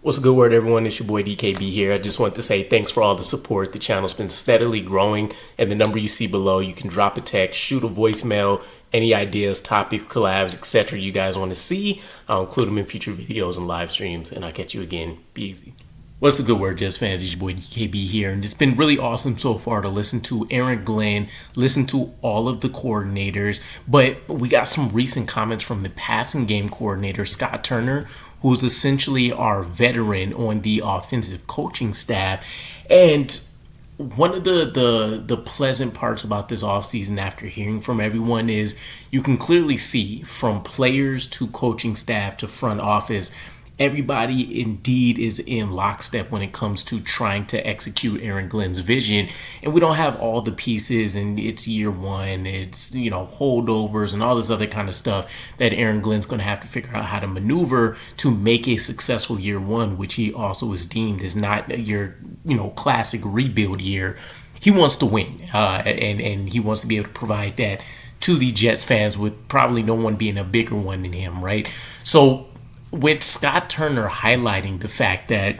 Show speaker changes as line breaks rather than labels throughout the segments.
What's a good word, everyone? It's your boy DKB here. I just want to say thanks for all the support. The channel's been steadily growing, and the number you see below, you can drop a text, shoot a voicemail, any ideas, topics, collabs, etc. you guys want to see. I'll include them in future videos and live streams, and I'll catch you again. Be easy. What's the good word, Jets fans? It's your boy DKB here, and it's been really awesome so far to listen to Aaron Glenn, listen to all of the coordinators, but we got some recent comments from the passing game coordinator, Scott Turner, who's essentially our veteran on the offensive coaching staff. And one of the pleasant parts about this offseason after hearing from everyone is you can clearly see from players to coaching staff to front office, everybody indeed is in lockstep when it comes to trying to execute Aaron Glenn's vision. And we don't have all the pieces, and it's year one, it's, holdovers and all this other kind of stuff that Aaron Glenn's going to have to figure out how to maneuver to make a successful year one, which he also is deemed as not your, classic rebuild year. He wants to win, and he wants to be able to provide that to the Jets fans, with probably no one being a bigger one than him, right? So with Scott Turner highlighting the fact that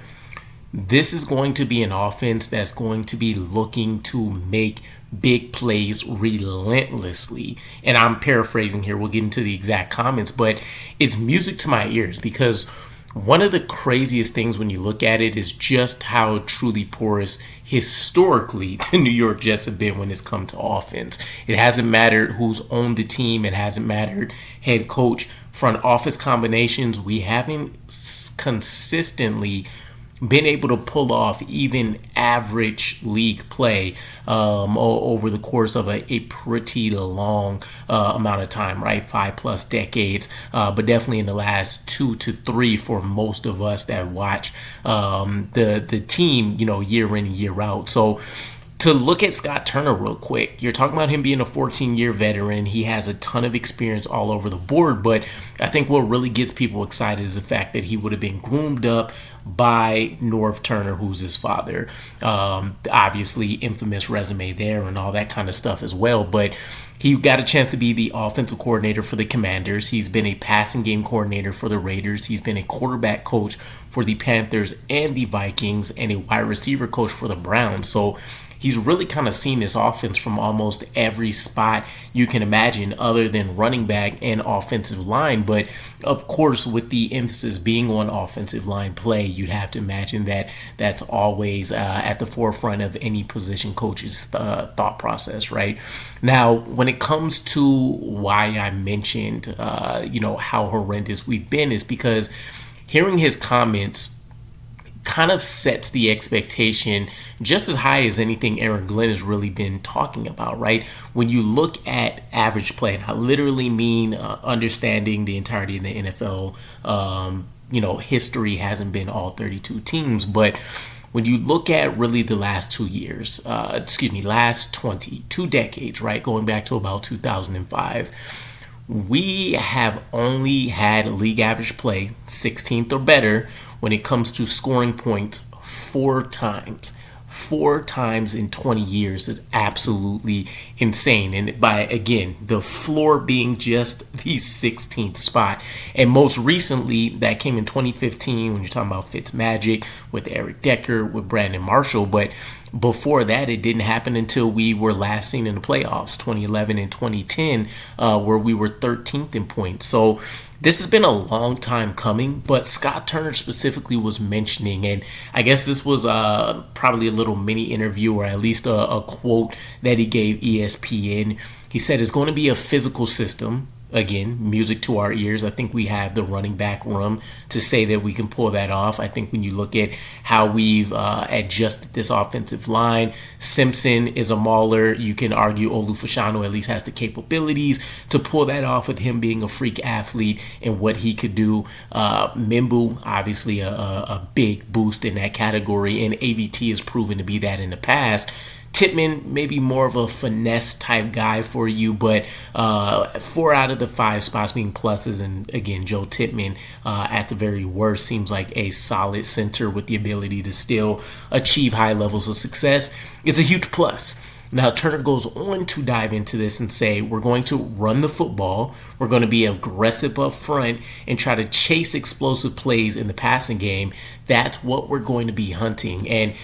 this is going to be an offense that's going to be looking to make big plays relentlessly. And I'm paraphrasing here. We'll get into the exact comments, but it's music to my ears, because one of the craziest things when you look at it is just how truly porous historically the New York Jets have been when it's come to offense. It hasn't mattered who's owned the team. It hasn't mattered head coach, front office combinations. We haven't consistently been able to pull off even average league play over the course of a pretty long amount of time, right? 5+ decades, but definitely in the last 2 to 3 for most of us that watch the team, year in and year out. So to look at Scott Turner real quick, you're talking about him being a 14-year veteran. He has a ton of experience all over the board, but I think what really gets people excited is the fact that he would have been groomed up by Norv Turner, who's his father. Obviously, infamous resume there and all that kind of stuff as well, but he got a chance to be the offensive coordinator for the Commanders. He's been a passing game coordinator for the Raiders. He's been a quarterback coach for the Panthers and the Vikings, and a wide receiver coach for the Browns. So he's really kind of seen this offense from almost every spot you can imagine, other than running back and offensive line. But of course, with the emphasis being on offensive line play, you'd have to imagine that that's always at the forefront of any position coach's thought process, right? Now, when it comes to why I mentioned, how horrendous we've been, is because hearing his comments kind of sets the expectation just as high as anything Aaron Glenn has really been talking about, right? When you look at average play, and I literally mean understanding the entirety of the NFL, history hasn't been all 32 teams, but when you look at really the last 2 years, last 22 decades, right, going back to about 2005, we have only had league average play 16th or better when it comes to scoring points 4 times. 4 times in 20 years is absolutely insane. And by, again, the floor being just the 16th spot. And most recently, that came in 2015 when you're talking about Fitzmagic with Eric Decker, with Brandon Marshall. But before that, it didn't happen until we were last seen in the playoffs, 2011 and 2010, where we were 13th in points. So this has been a long time coming, but Scott Turner specifically was mentioning, and I guess this was probably a little mini interview, or at least a quote that he gave ESPN. He said it's going to be a physical system. Again, music to our ears. I think we have the running back room to say that we can pull that off. I think when you look at how we've adjusted this offensive line, Simpson is a mauler. You can argue Olufashano at least has the capabilities to pull that off, with him being a freak athlete and what he could do. Mimbu, obviously a big boost in that category, and AVT has proven to be that in the past. Tippmann, maybe more of a finesse type guy for you, but 4 out of the 5 spots being pluses. And again, Joe Tippmann, at the very worst, seems like a solid center with the ability to still achieve high levels of success. It's a huge plus. Now, Turner goes on to dive into this and say, we're going to run the football, we're going to be aggressive up front and try to chase explosive plays in the passing game. That's what we're going to be hunting. And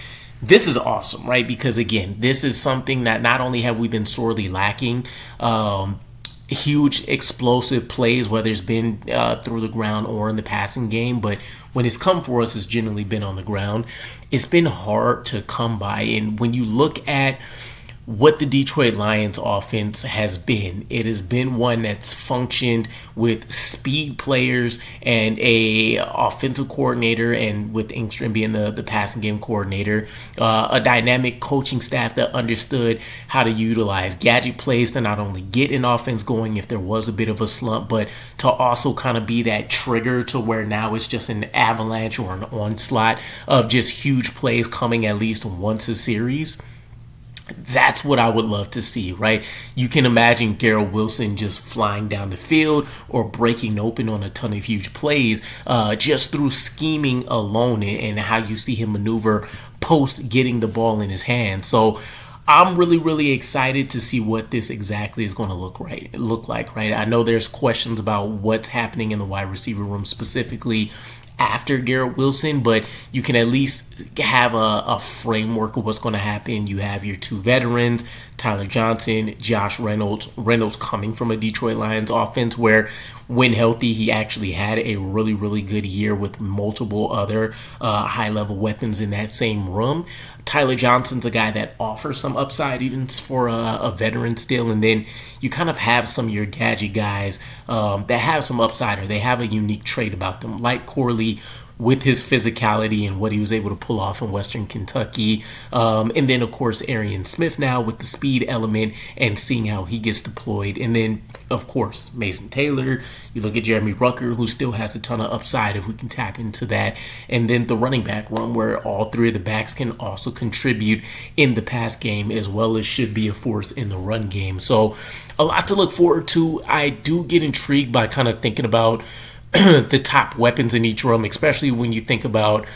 this is awesome, right? Because again, this is something that not only have we been sorely lacking, huge explosive plays, whether it's been through the ground or in the passing game, but when it's come for us, it's generally been on the ground. It's been hard to come by. And when you look at what the Detroit Lions offense has been, it has been one that's functioned with speed players and a offensive coordinator, and with Engstrand being the passing game coordinator, a dynamic coaching staff that understood how to utilize gadget plays to not only get an offense going if there was a bit of a slump, but to also kind of be that trigger to where now it's just an avalanche or an onslaught of just huge plays coming at least once a series. That's what I would love to see, right? You can imagine Garrett Wilson just flying down the field or breaking open on a ton of huge plays just through scheming alone and how you see him maneuver post getting the ball in his hand. So I'm really, really excited to see what this exactly is going to look like, right? I know there's questions about what's happening in the wide receiver room specifically after Garrett Wilson, but you can at least have a framework of what's going to happen. You have your two veterans, Tyler Johnson, Josh Reynolds. Reynolds coming from a Detroit Lions offense where, when healthy, he actually had a really, really good year with multiple other high-level weapons in that same room. Tyler Johnson's a guy that offers some upside even for a veteran still, and then you kind of have some of your gadget guys that have some upside, or they have a unique trait about them, like Corley with his physicality and what he was able to pull off in Western Kentucky. And then, of course, Arian Smith now with the speed element and seeing how he gets deployed. And then, of course, Mason Taylor. You look at Jeremy Rucker, who still has a ton of upside if we can tap into that. And then the running back room, where all three of the backs can also contribute in the pass game as well as should be a force in the run game. So a lot to look forward to. I do get intrigued by kind of thinking about the top weapons in each room, especially when you think about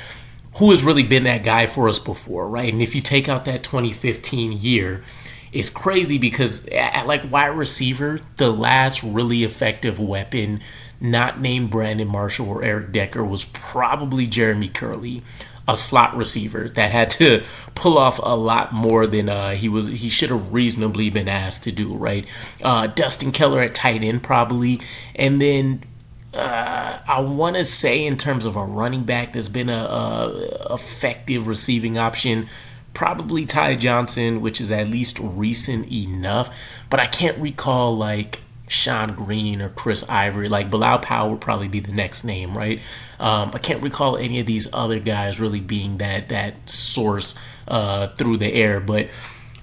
who has really been that guy for us before, right? And if you take out that 2015 year, it's crazy because at like wide receiver, the last really effective weapon, not named Brandon Marshall or Eric Decker, was probably Jeremy Curley, a slot receiver that had to pull off a lot more than he should have reasonably been asked to do, right? Dustin Keller at tight end probably, and then I want to say in terms of a running back that's been a effective receiving option, probably Ty Johnson, which is at least recent enough, but I can't recall like Sean Green or Chris Ivory. Like Bilal Powell would probably be the next name, right? I can't recall any of these other guys really being that source through the air, but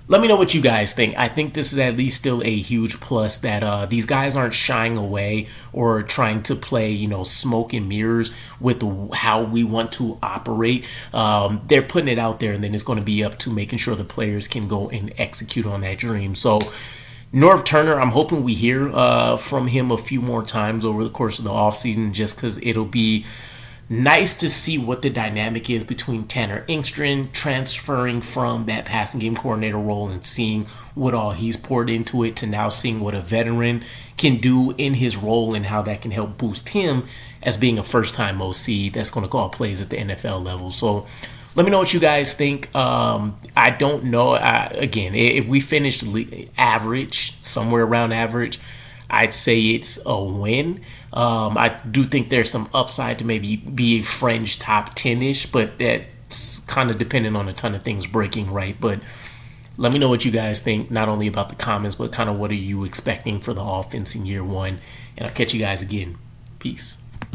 let me know what you guys think. I think this is at least still a huge plus that these guys aren't shying away or trying to play, smoke and mirrors with how we want to operate. They're putting it out there, and then it's going to be up to making sure the players can go and execute on that dream. So Norv Turner, I'm hoping we hear from him a few more times over the course of the offseason, just because it'll be nice to see what the dynamic is between Tanner Engstrand transferring from that passing game coordinator role and seeing what all he's poured into it to now seeing what a veteran can do in his role and how that can help boost him as being a first-time OC that's going to call plays at the NFL level. So let me know what you guys think. I don't know. Again, if we finished average, somewhere around average, I'd say it's a win. I do think there's some upside to maybe be a fringe top 10-ish, but that's kind of dependent on a ton of things breaking right. But let me know what you guys think, not only about the comments, but kind of what are you expecting for the offense in year one. And I'll catch you guys again. Peace.